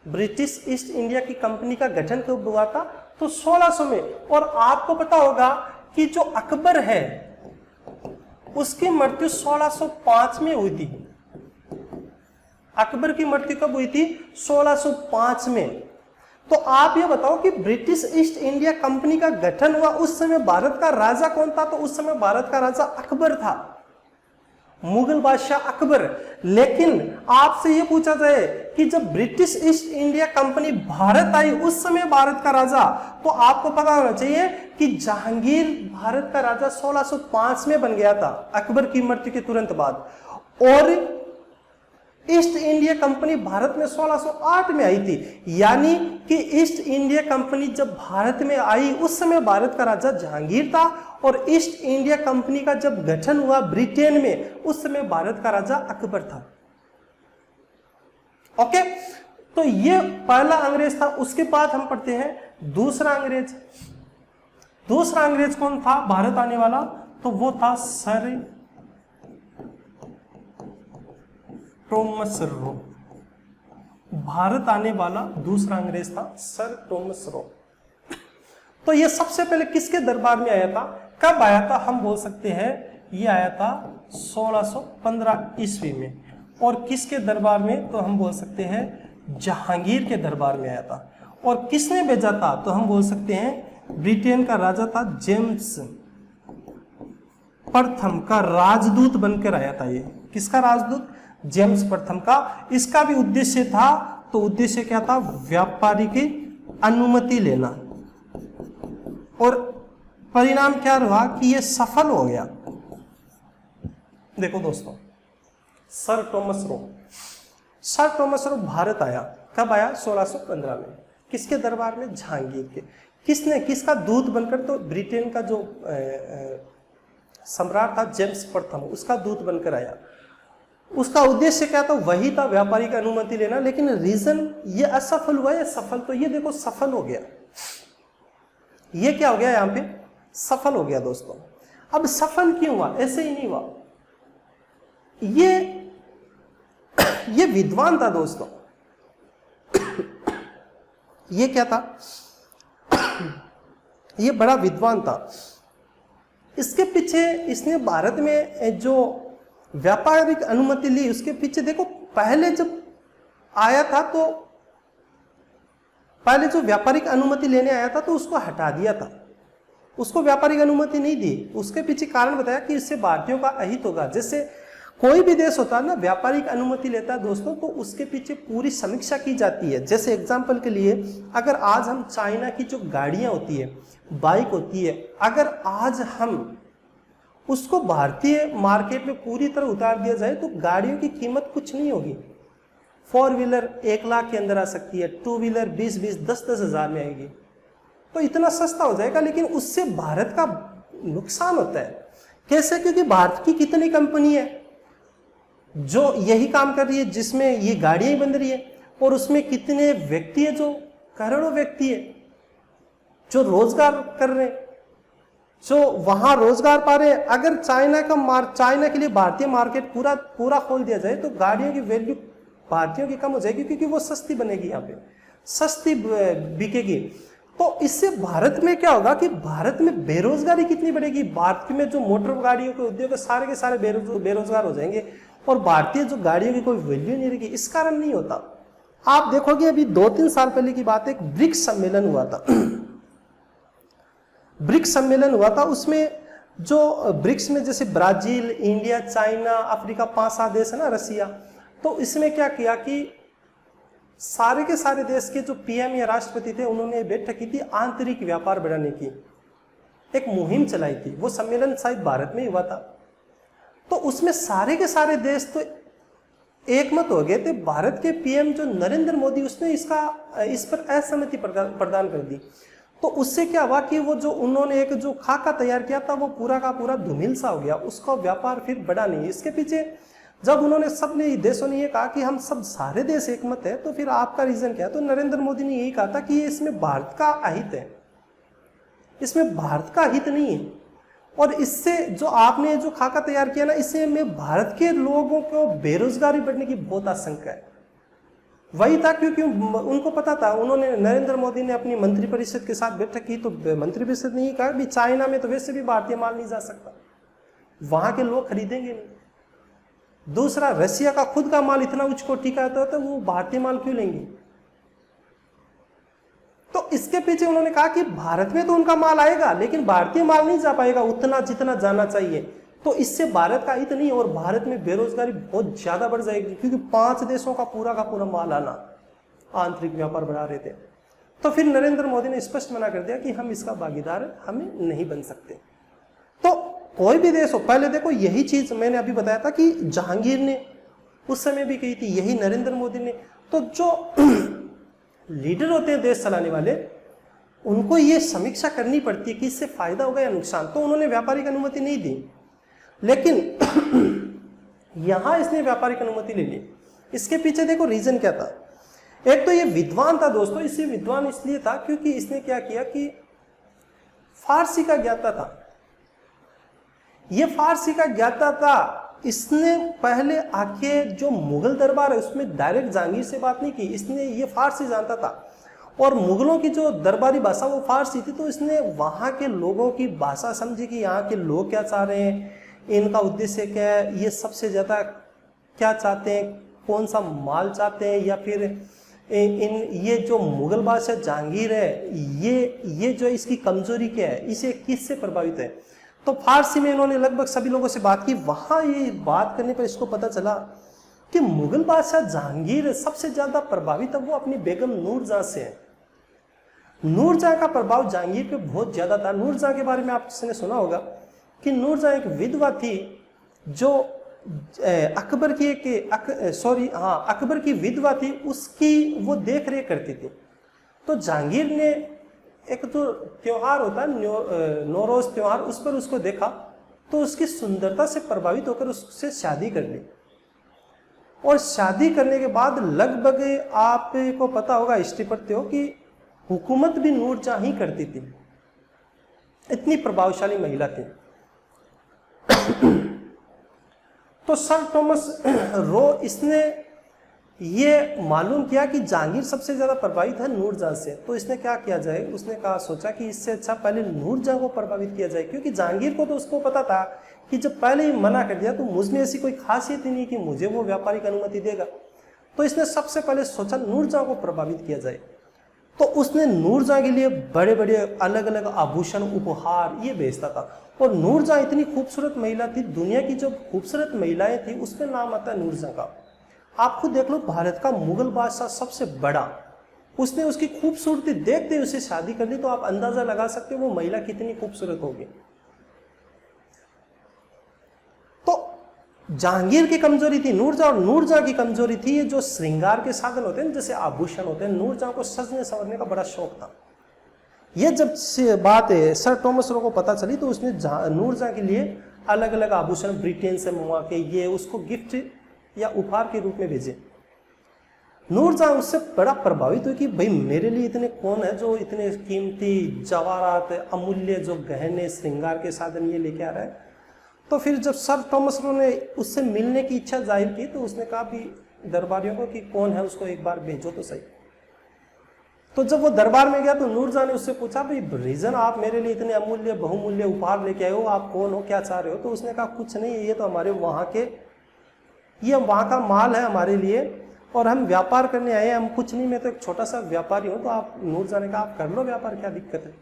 ब्रिटिश ईस्ट इंडिया की कंपनी का गठन कब हुआ था? तो 1600 में। और आपको पता होगा कि जो अकबर है उसकी मृत्यु 1605 में हुई थी। अकबर की मृत्यु कब हुई थी? 1605 में। तो आप ये बताओ कि ब्रिटिश ईस्ट इंडिया कंपनी का गठन हुआ उस समय भारत का राजा कौन था? तो उस समय भारत का राजा अकबर था, मुगल बादशाह अकबर। लेकिन आपसे यह पूछा जाए कि जब British East India company Bharat आई उस समय भारत का राजा, तो आपको पता होना चाहिए कि जहांगीर भारत का राजा 1605 में बन गया था, अकबर की मृत्यु के तुरंत बाद। और ईस्ट इंडिया कंपनी भारत में 1608 में आई थी। यानी कि ईस्ट इंडिया कंपनी जब भारत में आई उस समय भारत का राजा जहांगीर था, और ईस्ट इंडिया कंपनी का जब गठन हुआ ब्रिटेन में उस समय भारत का राजा अकबर था। ओके, तो ये पहला अंग्रेज था। उसके बाद हम पढ़ते हैं दूसरा अंग्रेज। दूसरा अंग्रेज कौन था भारत आने वाला? तो वो था सर टॉमस रो। भारत आने वाला दूसरा अंग्रेज था सर टॉमस रो। तो ये सबसे पहले किसके दरबार में आया था? कब आया था? हम बोल सकते हैं ये आया था 1615 ईस्वी में। और किसके दरबार में? तो हम बोल सकते हैं जहांगीर के दरबार में आया था। और किसने भेजा था? तो हम बोल सकते हैं ब्रिटेन का राजा था जेम्स प्रथम का राजदूत बनकर आया था। ये किसका राजदूत? जेम्स प्रथम का। इसका भी उद्देश्य था, तो उद्देश्य क्या था? व्यापारी की अनुमति लेना। और परिणाम क्या रहा कि ये सफल हो गया। देखो दोस्तों, सर टॉमस रो भारत आया। कब आया? 1615 में। किसके दरबार में? जहांगीर के। किसका दूत बनकर? तो ब्रिटेन का जो सम्राट था जेम्स प्रथम, उसका दूत बनकर आया। उसका उद्देश्य क्या था? वही था, व्यापारी की अनुमति लेना। लेकिन रीजन ये असफल हुआ या सफल? तो ये देखो सफल हो गया। ये क्या हो गया? यहां पे सफल हो गया दोस्तों। अब सफल क्यों हुआ? ऐसे ही नहीं हुआ। ये विद्वान था दोस्तों। ये क्या था? ये बड़ा विद्वान था। इसके पीछे इसने भारत में जो व्यापारिक अनुमति ली, उसके पीछे देखो, पहले जब आया था तो पहले जो व्यापारिक अनुमति लेने आया था तो उसको हटा दिया था, उसको व्यापारिक अनुमति नहीं दी। उसके पीछे कारण बताया कि इससे भारतीयों का अहित होगा। जैसे कोई भी देश होता है ना, व्यापारिक अनुमति लेता है दोस्तों, तो उसके पीछे पूरी समीक्षा की जाती है। जैसे एग्जांपल के लिए, अगर आज हम चाइना की जो गाड़ियां होती है, बाइक होती है, अगर आज हम उसको भारतीय मार्केट में पूरी तरह उतार दिया जाए तो गाड़ियों की कीमत कुछ नहीं होगी। 4 व्हीलर 1 लाख के अंदर आ सकती है, 2 व्हीलर 20-20, 10-10 हजार में आएगी, तो इतना सस्ता हो जाएगा। लेकिन उससे भारत का नुकसान होता है। कैसे? क्योंकि भारत की कितनी कंपनी है जो यही काम कर रही है, जिसमें ये गाड़ियां ही बन रही है, और उसमें कितने व्यक्ति है, जो करोड़ों व्यक्ति है जो रोजगार कर रहे हैं, जो वहां रोजगार पा रहे हैं। अगर चाइना के लिए भारतीय मार्केट पूरा खोल दिया जाए तो गाड़ियों की वैल्यू भारतीयों की कम हो जाएगी, क्योंकि वो सस्ती बनेगी, यहाँ पे सस्ती बिकेगी। तो इससे भारत में क्या होगा कि भारत में बेरोजगारी कितनी बढ़ेगी। भारत में जो मोटर गाड़ियों के उद्योग है, सारे के सारे बेरोजगार हो जाएंगे, और भारतीय जो गाड़ियों की कोई वैल्यू नहीं रहेगी। इस कारण नहीं होता। आप देखोगे अभी 2-3 साल पहले की बात है, एक ब्रिक्स सम्मेलन हुआ था। ब्रिक्स सम्मेलन हुआ था, उसमें जो ब्रिक्स में जैसे ब्राजील, इंडिया, चाइना, अफ्रीका, 5-7 देश है ना, रसिया, तो इसमें क्या किया कि सारे के सारे देश के जो पीएम या राष्ट्रपति थे, उन्होंने बैठक की थी आंतरिक व्यापार बढ़ाने की, एक मुहिम चलाई थी। वो सम्मेलन शायद भारत में ही हुआ था। तो उसमें सारे के सारे देश तो एकमत हो गए थे। भारत के पीएम जो नरेंद्र मोदी, उसने इस पर असहमति प्रदान कर दी। तो उससे क्या हुआ कि वो जो उन्होंने एक जो खाका तैयार किया था, वो पूरा का पूरा धूमिल सा हो गया, उसका व्यापार फिर बढ़ा नहीं। इसके पीछे जब उन्होंने सबने देशों ने ये कहा कि हम सब सारे देश एकमत है, तो फिर आपका रीजन क्या है? तो नरेंद्र मोदी ने यही कहा था कि इसमें भारत का अहित है, इसमें भारत का हित नहीं है। और इससे जो आपने जो खाका तैयार किया ना, इससे में भारत के लोगों को बेरोजगारी बढ़ने की बहुत आशंका है। वही था क्योंकि उनको पता था, उन्होंने नरेंद्र मोदी ने अपनी मंत्रिपरिषद के साथ बैठक की तो मंत्रिपरिषद ने कहा कि चाइना में तो वैसे भी भारतीय माल नहीं जा सकता, वहां के लोग खरीदेंगे नहीं। दूसरा, रशिया का खुद का माल इतना उच्च कोटि का होता है तो वो भारतीय माल क्यों लेंगे। तो इसके पीछे उन्होंने कहा कि भारत में तो उनका माल आएगा लेकिन भारतीय माल नहीं जा पाएगा उतना जितना जाना चाहिए। तो इससे भारत का हित नहीं और भारत में बेरोजगारी बहुत ज्यादा बढ़ जाएगी, क्योंकि 5 देशों का पूरा माल आना, आंतरिक व्यापार बढ़ा रहे थे। तो फिर नरेंद्र मोदी ने स्पष्ट मना कर दिया कि हम इसका भागीदार हमें नहीं बन सकते। तो कोई भी देश हो, पहले देखो यही चीज मैंने अभी बताया था कि जहांगीर ने उस समय भी कही थी, यही नरेंद्र मोदी ने। तो जो लीडर होते हैं देश चलाने वाले, उनको ये समीक्षा करनी पड़ती है कि इससे फायदा होगा या नुकसान। तो उन्होंने व्यापारिक अनुमति नहीं दी, लेकिन यहां इसने व्यापारिक अनुमति ले ली। इसके पीछे देखो रीजन क्या था। एक तो ये विद्वान था दोस्तों, इससे विद्वान इसलिए था क्योंकि इसने क्या किया कि फारसी का ज्ञाता था। ये फारसी का ज्ञाता था, इसने पहले आके जो मुगल दरबार है उसमें डायरेक्ट जहांगीर से बात नहीं की, इसने ये फारसी जानता था और मुगलों की जो दरबारी भाषा वो फारसी थी। तो इसने वहाँ के लोगों की भाषा समझी कि यहाँ के लोग क्या चाह रहे हैं, इनका उद्देश्य क्या है, ये सबसे ज़्यादा क्या चाहते हैं, कौन सा माल चाहते हैं, या फिर ये जो मुगल बादशाह जहांगीर है ये जो इसकी कमजोरी क्या है, इसे किससे प्रभावित है। तो फारसी में इन्होंने लगभग सभी लोगों से बात की। वहां ये बात करने पर इसको पता चला कि मुगल बादशाह जहांगीर सबसे ज्यादा प्रभावित है वो अपनी बेगम नूरजहां से है। नूरजहां का प्रभाव जहांगीर पे बहुत ज्यादा था। नूरजहां के बारे में आपने सुना होगा कि नूरजहां एक विधवा थी जो अकबर की विधवा थी, उसकी वो देख रेख करती थी। तो जहांगीर ने एक तो त्योहार होता है नौरोज त्योहार, उस पर उसको देखा तो उसकी सुंदरता से प्रभावित होकर उससे शादी कर ली। और शादी करने के बाद लगभग आपको पता होगा हिस्ट्री पढ़ते हो कि हुकूमत भी नूरजहां ही करती थी, इतनी प्रभावशाली महिला थी। तो सर थॉमस रो इसने ये मालूम किया कि जहांगीर सबसे ज्यादा प्रभावित है नूरजहां से। तो इसने क्या किया जाए, उसने कहा सोचा कि इससे अच्छा पहले नूरजहां को प्रभावित किया जाए, क्योंकि जहांगीर को तो उसको पता था कि जब पहले ही मना कर दिया तो मुझमें ऐसी कोई खासियत ही नहीं कि मुझे वो व्यापारिक अनुमति देगा। तो इसने सबसे पहले सोचा नूरजहां को प्रभावित किया जाए। तो उसने नूरजहां के लिए बड़े बड़े अलग अलग आभूषण उपहार ये भेजता था। और नूरजहां इतनी खूबसूरत महिला थी, दुनिया की जो खूबसूरत महिलाएं थी उसमें नाम आता है नूरजहां का। आप खुद देख लो, भारत का मुगल बादशाह सबसे बड़ा, उसने उसकी खूबसूरती देखते ही उसे शादी कर ली, तो आप अंदाजा लगा सकते हो वो महिला कितनी खूबसूरत होगी। तो जहांगीर की कमजोरी थी नूरजहां, और नूरजहां की कमजोरी थी ये जो श्रृंगार के साधन होते हैं, जैसे आभूषण होते हैं। नूरजहां को सजने संवरने का बड़ा शौक था। ये जब से बात है सर थॉमस रो को पता चली तो उसने नूरजहां के लिए अलग अलग आभूषण ब्रिटेन से मंगवा के ये उसको गिफ्ट या उपहार के रूप में भेजे। नूरजहां उससे बड़ा प्रभावित हुई कि भाई मेरे लिए इतने कौन है जो इतने कीमती जवाहरात, अमूल्य जो गहने श्रृंगार के साधन ये लेके आ रहा है। तो फिर जब सर थॉमस रो ने उससे मिलने की इच्छा जाहिर की तो उसने कहा भी दरबारियों को कि कौन है उसको एक बार भेजो तो सही। तो जब वो दरबार में गया तो नूरजहां ने उससे पूछा भाई रीजन आप मेरे लिए इतने अमूल्य बहुमूल्य उपहार लेके आए हो, आप कौन हो, क्या चाह रहे हो। तो उसने कहा कुछ नहीं, ये तो हमारे वहाँ का माल है हमारे लिए और हम व्यापार करने आए हैं, हम कुछ नहीं, मैं तो एक छोटा सा व्यापारी हूं। तो आप नूरजहां ने कहा आप कर लो व्यापार, क्या दिक्कत है।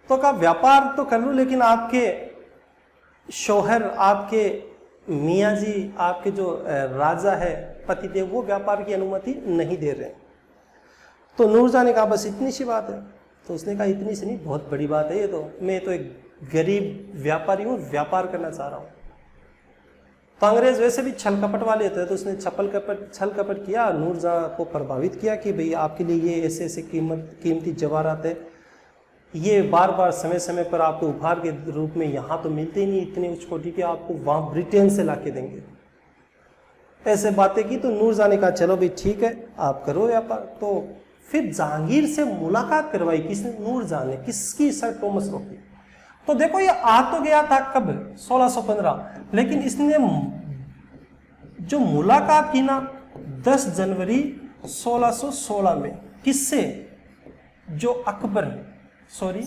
तो कहा व्यापार तो कर लो लेकिन आपके शौहर, आपके मियाँ जी, आपके जो राजा है पतिदेव, वो व्यापार की अनुमति नहीं दे रहे। तो नूरजहां ने कहा बस इतनी सी बात है। तो उसने कहा इतनी सी नहीं, बहुत बड़ी बात है ये तो, मैं तो एक गरीब व्यापारी हूँ, व्यापार करना चाह रहा हूँ। तो अंग्रेज वैसे भी छल कपट वाले होते हैं, तो उसने छल कपट किया, नूरजहां को प्रभावित किया कि भाई आपके लिए ये ऐसे ऐसे कीमती जवाहरात है, ये बार बार समय समय पर आपको उपहार के रूप में यहाँ तो मिलते ही नहीं, इतने उच्च कोटि के आपको वहाँ ब्रिटेन से लाके देंगे। ऐसे बातें की तो नूरजहां ने कहा चलो भाई ठीक है आप करो व्यापार। तो फिर जहांगीर से मुलाकात करवाई किसने, नूरजहां ने। किसकी, सर थॉमस रो की। तो देखो ये आ तो गया था कब, 1615, लेकिन इसने जो मुलाकात की ना 10 जनवरी 1616 में, किससे, जो अकबर, सॉरी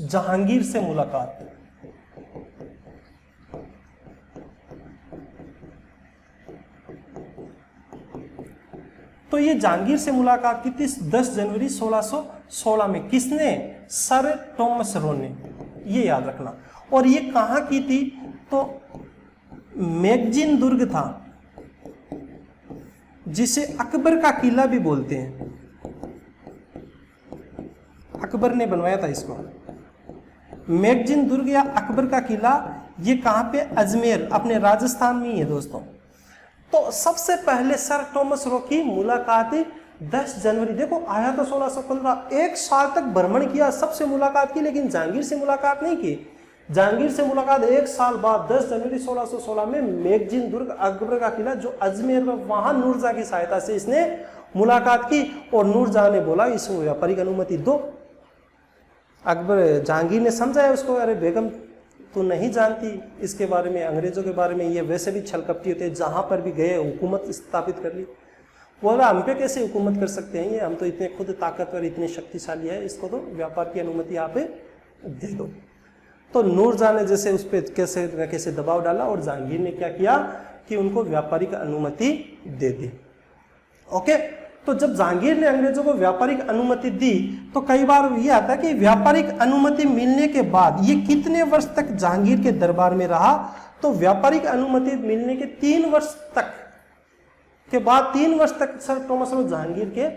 जहांगीर से मुलाकात। तो ये जहांगीर से मुलाकात की थी 10 जनवरी 1616 में, किसने, सर टॉमस रो ने, ये याद रखना। और ये कहां की थी, तो मैगजीन दुर्ग था, जिसे अकबर का किला भी बोलते हैं, अकबर ने बनवाया था इसको। मैगजीन दुर्ग या अकबर का किला, ये कहां पे, अजमेर, अपने राजस्थान में ही है दोस्तों। तो सबसे पहले सर टॉमस रो की मुलाकात 10 जनवरी, देखो आया तो 1615, एक साल तक भ्रमण किया, सबसे मुलाकात की, लेकिन जहांगीर से मुलाकात नहीं की। जहांगीर से मुलाकात एक साल बाद 10 जनवरी 1616 में मैगजीन दुर्ग, अकबर का किला जो अजमेर में, वहां नूरजहां की सहायता से इसने मुलाकात की। और नूरजहां ने बोला इसको व्यापारिक अनुमति दो। अकबर, जहांगीर ने समझाया उसको, अरे बेगम तू नहीं जानती इसके बारे में, अंग्रेजों के बारे में, ये वैसे भी छलकपटी होते हैं, जहां पर भी गए हुकूमत स्थापित कर ली। बोला हम पे कैसे हुकूमत कर सकते हैं, ये हम तो इतने खुद ताकतवर, इतने शक्तिशाली है, इसको तो व्यापार की अनुमति यहाँ पे दे दो। तो नूरजहां ने जैसे उस पर कैसे न कैसे दबाव डाला, और जहांगीर ने क्या किया कि उनको व्यापारिक अनुमति दे दी। ओके, तो जब जहांगीर ने अंग्रेजों को व्यापारिक अनुमति दी, तो कई बार ये आता है कि व्यापारिक अनुमति मिलने के बाद ये कितने वर्ष तक जहांगीर के दरबार में रहा, तो व्यापारिक अनुमति मिलने के 3 वर्ष तक के बाद 3 वर्ष तक सर टॉमस रो जहांगीर के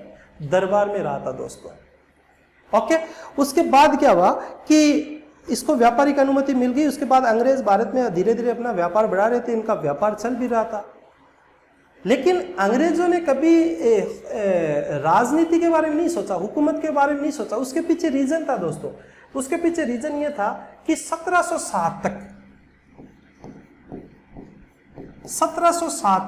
दरबार में रहा था दोस्तों। ओके, उसके बाद क्या हुआ कि इसको व्यापारिक अनुमति मिल गई। उसके बाद अंग्रेज भारत में धीरे धीरे अपना व्यापार बढ़ा रहे थे, इनका व्यापार चल भी रहा था। लेकिन अंग्रेजों ने कभी राजनीति के बारे में नहीं सोचा, हुकूमत के बारे में नहीं सोचा। उसके पीछे रीजन था दोस्तों, उसके पीछे रीजन ये था कि 1707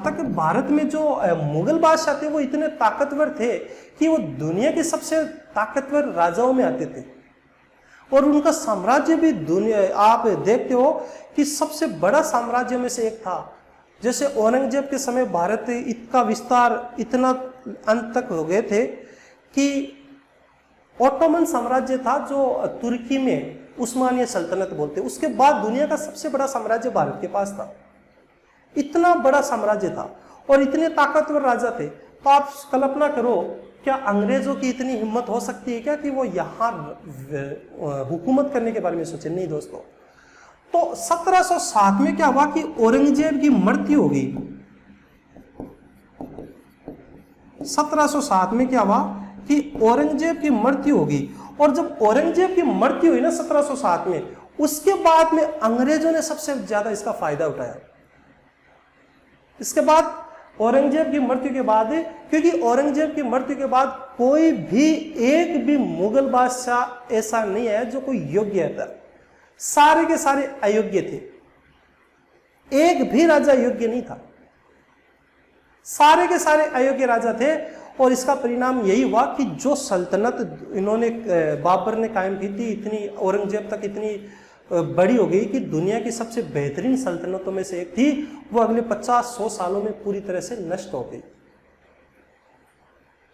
तक भारत में जो मुगल बादशाह थे वो इतने ताकतवर थे कि वो दुनिया के सबसे ताकतवर राजाओं में आते थे। और उनका साम्राज्य भी दुनिया, आप देखते हो कि सबसे बड़ा साम्राज्य में से एक था। जैसे औरंगजेब के समय भारत का विस्तार इतना अंत तक हो गए थे कि ओटोमन साम्राज्य था जो तुर्की में उस्मानिया सल्तनत बोलते, उसके बाद दुनिया का सबसे बड़ा साम्राज्य भारत के पास था। इतना बड़ा साम्राज्य था और इतने ताकतवर राजा थे। तो आप कल्पना करो, क्या अंग्रेजों की इतनी हिम्मत हो सकती है क्या कि वो यहाँ हुकूमत करने के बारे में सोचे? नहीं दोस्तों। तो 1707 में क्या हुआ कि औरंगजेब की मृत्यु हो गई। 1707 में क्या हुआ कि औरंगजेब की मृत्यु हो गई। और जब औरंगजेब की मृत्यु हुई ना 1707 में, उसके बाद में अंग्रेजों ने सबसे ज्यादा इसका फायदा उठाया। इसके बाद औरंगजेब की मृत्यु के बाद, क्योंकि औरंगजेब की मृत्यु के बाद कोई भी एक भी मुगल बादशाह ऐसा नहीं है जो कोई योग्य था। सारे के सारे अयोग्य थे, एक भी राजा योग्य नहीं था, सारे के सारे अयोग्य राजा थे। और इसका परिणाम यही हुआ कि जो सल्तनत इन्होंने बाबर ने कायम की थी, इतनी औरंगजेब तक इतनी बड़ी हो गई कि दुनिया की सबसे बेहतरीन सल्तनतों में से एक थी, वो अगले 50-100 सालों में पूरी तरह से नष्ट हो गई।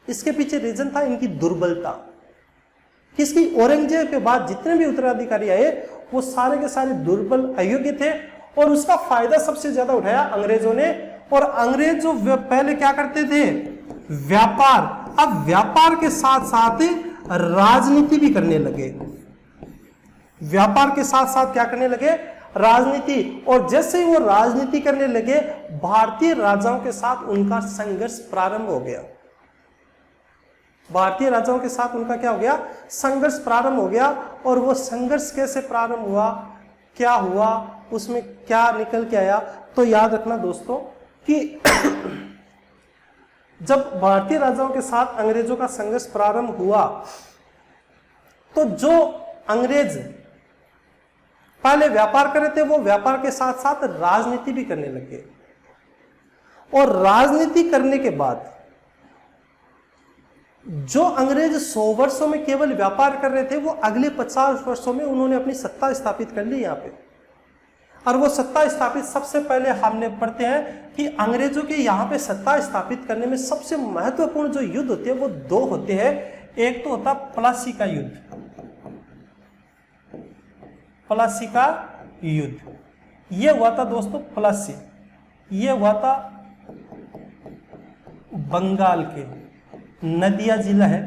इसके पीछे रीजन था इनकी दुर्बलता। किसकी? औरंगजेब के बाद जितने भी उत्तराधिकारी आए वो सारे के सारे दुर्बल अयोग्य थे, और उसका फायदा सबसे ज्यादा उठाया अंग्रेजों ने। और अंग्रेज जो पहले क्या करते थे? व्यापार। अब व्यापार के साथ साथ राजनीति भी करने लगे। व्यापार के साथ साथ क्या करने लगे? राजनीति। और जैसे ही वो राजनीति करने लगे, भारतीय राजाओं के साथ उनका संघर्ष प्रारंभ हो गया। भारतीय राजाओं के साथ उनका क्या हो गया? संघर्ष प्रारंभ हो गया। और वो संघर्ष कैसे प्रारंभ हुआ, क्या हुआ, उसमें क्या निकल के आया? तो याद रखना दोस्तों कि जब भारतीय राजाओं के साथ अंग्रेजों का संघर्ष प्रारंभ हुआ, तो जो अंग्रेज पहले व्यापार कर रहे थे, वो व्यापार के साथ साथ राजनीति भी करने लगे। और राजनीति करने के बाद जो अंग्रेज 100 वर्षों में केवल व्यापार कर रहे थे, वो अगले 50 वर्षों में उन्होंने अपनी सत्ता स्थापित कर ली यहाँ पे। और वो सत्ता स्थापित, सबसे पहले हमने पढ़ते हैं कि अंग्रेजों के यहाँ पे सत्ता स्थापित करने में सबसे महत्वपूर्ण जो युद्ध होते हैं वो दो होते हैं। एक तो होता प्लासी का युद्ध, प्लासी का युद्ध, ये हुआ था दोस्तों प्लासी, ये हुआ था बंगाल के नदिया जिला है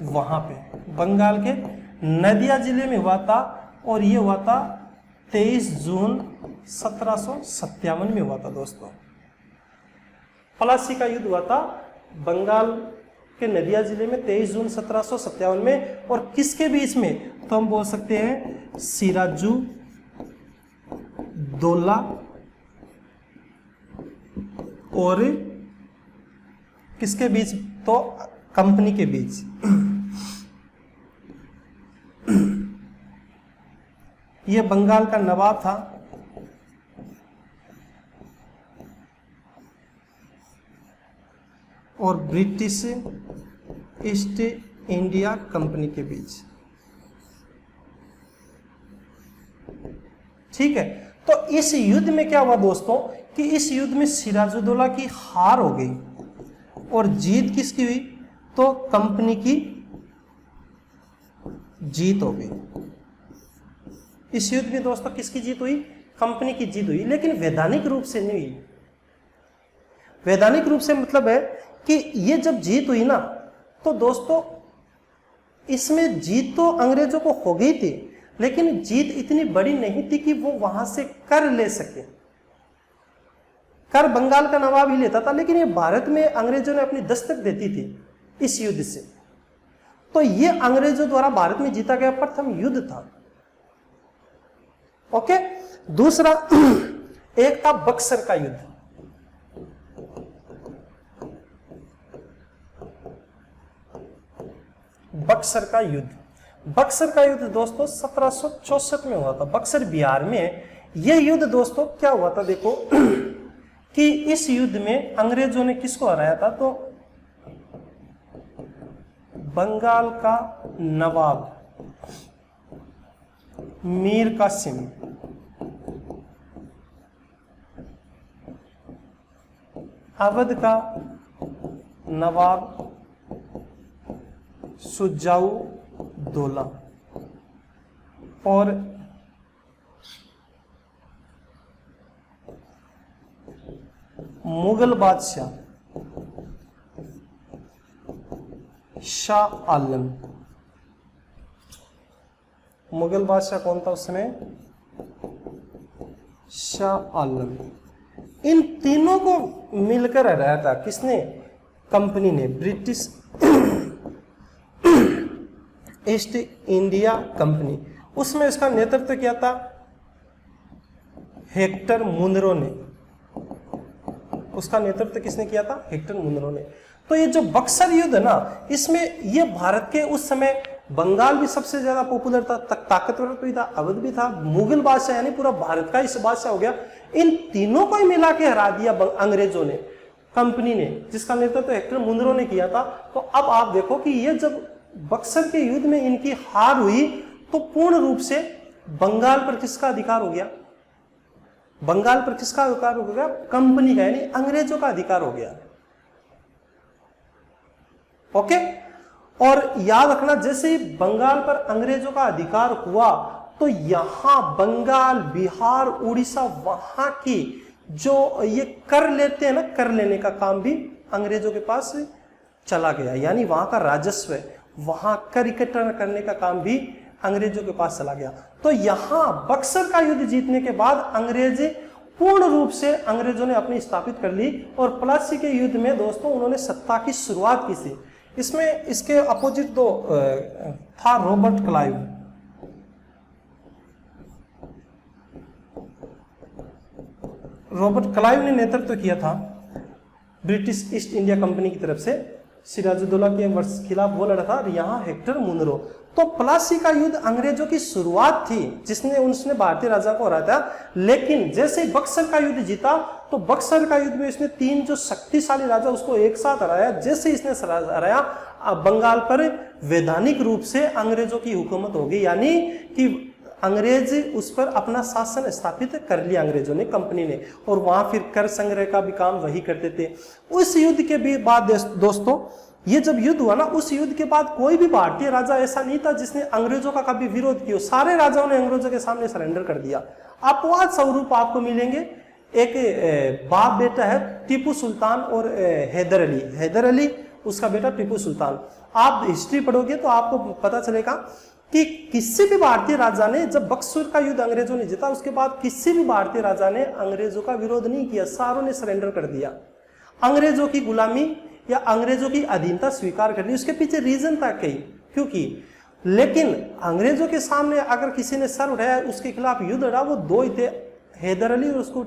वहां पे, बंगाल के नदिया जिले में हुआ था। और ये हुआ था 23 जून 1757 में हुआ था दोस्तों। प्लासी का युद्ध हुआ था बंगाल के नदिया जिले में 23 जून 1757 में। और किसके बीच में, तो हम बोल सकते हैं सिराजू दौला और किसके बीच, तो कंपनी के बीच। ये बंगाल का नवाब था और ब्रिटिश ईस्ट इंडिया कंपनी के बीच। ठीक है, तो इस युद्ध में क्या हुआ दोस्तों कि इस युद्ध में सिराजुद्दौला की हार हो गई और जीत किसकी हुई, तो कंपनी की जीत हो गई। इस युद्ध में दोस्तों किसकी जीत हुई, कंपनी की जीत हुई। लेकिन वैधानिक रूप से नहीं हुई। वैधानिक रूप से मतलब है कि ये जब जीत हुई ना, तो दोस्तों इसमें जीत तो अंग्रेजों को हो गई थी, लेकिन जीत इतनी बड़ी नहीं थी कि वो वहां से कर ले सके। कर बंगाल का नवाब ही लेता था, लेकिन ये भारत में अंग्रेजों ने अपनी दस्तक देती थी इस युद्ध से। तो ये अंग्रेजों द्वारा भारत में जीता गया प्रथम युद्ध था। ओके, दूसरा एक था बक्सर का युद्ध। बक्सर का युद्ध, बक्सर का युद्ध दोस्तों 1764 में हुआ था, बक्सर बिहार में। यह युद्ध दोस्तों क्या हुआ था, देखो कि इस युद्ध में अंग्रेजों ने किसको हराया था, तो बंगाल का नवाब मीर कासिम, अवध का नवाब सुजाऊ दौला और मुगल बादशाह शाह आलम। मुगल बादशाह कौन था उस समय, शाह आलम। इन तीनों को मिलकर हराया था किसने, कंपनी ने, ब्रिटिश ईस्ट इंडिया कंपनी। उसमें इसका नेतृत्व किया था हेक्टर मुनरो ने। उसका नेतृत्व किसने किया था, हेक्टर मुनरो ने। तो ये जो बक्सर युद्ध है ना, इसमें ये भारत के उस समय बंगाल भी सबसे ज्यादा पॉपुलर था, ताकतवर भी था, अवध भी था, मुगल बादशाह यानी पूरा भारत का इस बादशाह हो गया। इन तीनों को ही मिला के हरा दिया अंग्रेजों ने, कंपनी ने, जिसका नेतृत्व हेक्टर मुनरो ने किया था। तो अब आप देखो कि ये जब बक्सर के युद्ध में इनकी हार हुई, तो पूर्ण रूप से बंगाल पर किसका अधिकार हो गया, बंगाल पर किसका अधिकार हो गया, कंपनी का, यानी अंग्रेजों का अधिकार हो गया। ओके, और याद रखना, जैसे ही बंगाल पर अंग्रेजों का अधिकार हुआ, तो यहां बंगाल, बिहार, उड़ीसा, वहां की जो ये कर लेते हैं ना, कर लेने का काम भी अंग्रेजों के पास चला गया। यानी वहां का राजस्व, वहां कर इकट्ठा करने का काम भी अंग्रेजों के पास चला गया। तो यहां बक्सर का युद्ध जीतने के बाद अंग्रेज पूर्ण रूप से अंग्रेजों ने अपनी स्थापित कर ली। और प्लासी के युद्ध में दोस्तों उन्होंने सत्ता की शुरुआत की थी। इसमें इसके अपोजिट दो था रॉबर्ट क्लाइव। रॉबर्ट क्लाइव ने नेतृत्व किया था ब्रिटिश ईस्ट इंडिया कंपनी की तरफ से। सिराजुद्दौला के खिलाफ वो लड़ा था। और यहाँ हेक्टर मुनरो, तो प्लासी का युद्ध अंग्रेजों की शुरुआत थी, जिसने उसने भारतीय राजा को हराया था। लेकिन जैसे ही बक्सर का युद्ध जीता, तो बक्सर का युद्ध में इसने 3 जो शक्तिशाली राजा उसको एक साथ हराया। जैसे इसने हराया, बंगाल पर वैधानिक रूप से अंग्रेजों की हुकूमत हो गई, यानी कि अंग्रेज उस पर अपना शासन स्थापित कर लिया अंग्रेजों ने, कंपनी ने, और वहां फिर कर संग्रह का भी काम वही करते थे। उस युद्ध के भी बाद दोस्तों, ये जब युद्ध हुआ ना, उस युद्ध के बाद कोई भी भारतीय राजा ऐसा नहीं था जिसने अंग्रेजों का कभी विरोध किया। सारे राजाओं ने अंग्रेजों के सामने सरेंडर कर दिया। अपवाद स्वरूप आपको मिलेंगे, एक बाप बेटा है टीपू सुल्तान और हैदर अली। हैदर अली उसका बेटा टीपू सुल्तान। आप हिस्ट्री पढ़ोगे तो आपको पता चलेगा कि किसी भी भारतीय राजा ने, जब बक्सर का युद्ध अंग्रेजों ने जीता, उसके बाद किसी भी भारतीय राजा ने अंग्रेजों का विरोध नहीं किया। सारों ने सरेंडर कर दिया, अंग्रेजों की गुलामी या अंग्रेजों की अधीनता स्वीकार कर ली। उसके पीछे रीजन था कई, क्योंकि लेकिन अंग्रेजों के सामने अगर किसी ने सर उठाया, उसके खिलाफ युद्ध लड़ा, वो 2 ही थे, हैदर अली और उसको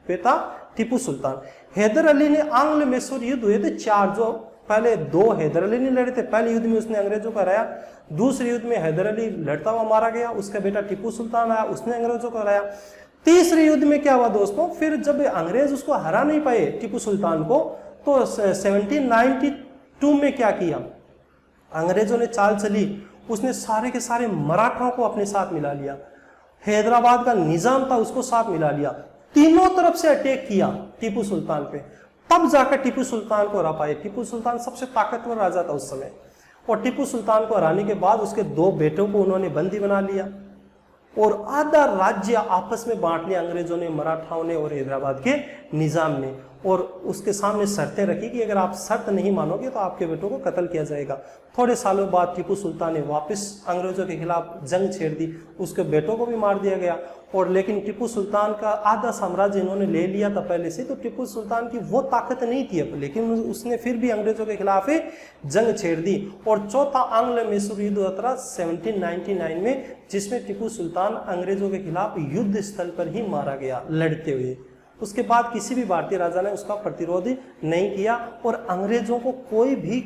बेटा टीपू सुल्तान। हैदर अली ने आंग्ल मैसूर युद्ध हुए थे 4, जो पहले 2 हैदर अली ने लड़े थे। पहले युद्ध में उसने अंग्रेजों को हराया, दूसरे युद्ध में हैदर अली लड़ता हुआ मारा गया, उसका बेटा टीपू सुल्तान आया, उसने अंग्रेजों को हराया। तीसरे युद्ध में क्या हुआ दोस्तों, फिर जब अंग्रेज उसको हरा नहीं पाए टीपू सुल्तान को, तो 1792 में क्या किया, अंग्रेजों ने चाल चली, उसने सारे के सारे मराठाओं को अपने साथ मिला लिया, हैदराबाद का निजाम था उसको साथ मिला लिया, तीनों तरफ से अटैक किया टीपू सुल्तान पे। तब जाकर टीपू सुल्तान को हरा पाए। टीपू सुल्तान सबसे ताकतवर राजा था उस समय, और टीपू सुल्तान को हराने के बाद उसके 2 बेटों को उन्होंने बंदी बना लिया और आधा राज्य आपस में बांट लिया अंग्रेजों ने, मराठाओं ने और हैदराबाद के निजाम ने। और उसके सामने शर्तें रखी कि अगर आप शर्त नहीं मानोगे तो आपके बेटों को कत्ल किया जाएगा। थोड़े सालों बाद टीपू सुल्तान ने वापस अंग्रेजों के खिलाफ जंग छेड़ दी, उसके बेटों को भी मार दिया गया। और लेकिन टीपू सुल्तान का आधा साम्राज्य इन्होंने ले लिया था पहले से, तो टीपू सुल्तान की वो ताकत नहीं थी अब, लेकिन उसने फिर भी अंग्रेजों के खिलाफ जंग छेड़ दी। और चौथा आंग्ल मैसूर युद्ध हुआ था 1799 में, जिसमें टीपू सुल्तान अंग्रेजों के खिलाफ युद्ध स्थल पर ही मारा गया लड़ते हुए। उसके बाद किसी भी भारतीय राजा ने उसका प्रतिरोध नहीं किया, और अंग्रेजों को कोई भी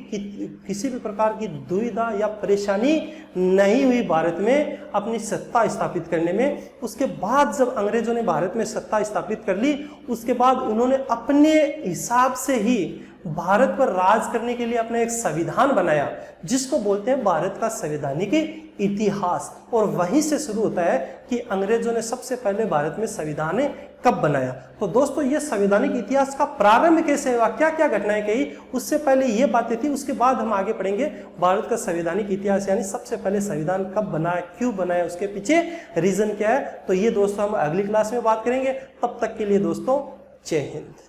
किसी भी प्रकार की दुविधा या परेशानी नहीं हुई भारत में अपनी सत्ता स्थापित करने में। उसके बाद जब अंग्रेजों ने भारत में सत्ता स्थापित कर ली, उसके बाद उन्होंने अपने हिसाब से ही भारत पर राज करने के लिए अपना एक संविधान बनाया, जिसको बोलते हैं भारत का संवैधानिक इतिहास। और वहीं से शुरू होता है कि अंग्रेजों ने सबसे पहले भारत में संविधान कब बनाया। तो दोस्तों, ये संवैधानिक इतिहास का प्रारंभ कैसे हुआ, क्या क्या घटनाएं कही, उससे पहले ये बातें थी। उसके बाद हम आगे पढ़ेंगे भारत का संवैधानिक इतिहास, यानी सबसे पहले संविधान कब बनाया, क्यों बनाया, उसके पीछे रीजन क्या है। तो ये दोस्तों हम अगली क्लास में बात करेंगे। तब तक के लिए दोस्तों, जय हिंद।